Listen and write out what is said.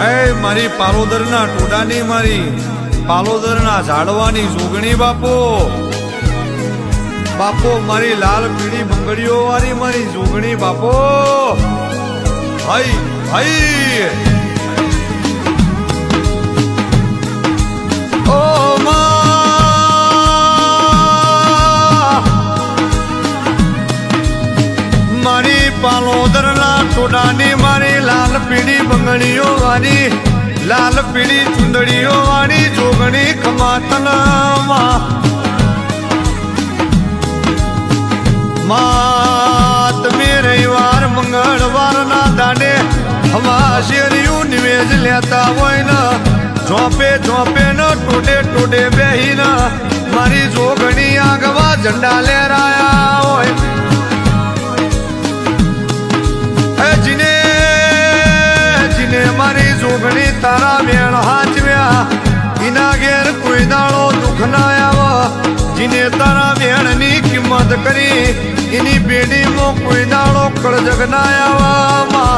એ મારી પાલોદરના ટોડાની મારી પાલોદરના ઝાડવાની જોગણી બાપો બાપો મારી લાલ પીળી બંગડીઓ વાળી મારી જોગણી બાપો ભાઈ ભાઈ ઓ મારી પાલોદરના ટોડાની મારી લાલ પીળી બંગડીઓ વાળી લાલ પીળી ચુંદડીઓ વાળી જોગણી ખમાતનમાં તમે રવિવાર મંગળવારના દાડે હવા શેરિયું નિવેજ લેતા હોય ને ઝોપે ઝોપે ન ટોડે ટોડે બેહીન મારી જોગણી આગવા ઝંડા લહેરાયા હોય જીને જીને મારી જોગણી તારા વેણ હાચવ્યા એના ઘેર કોઈ દાડો દુઃખ ના આવ જીને તારા વેણની કિંમત કરી એની પેઢીમાં કોઈ દાડો કળજગ ના આવા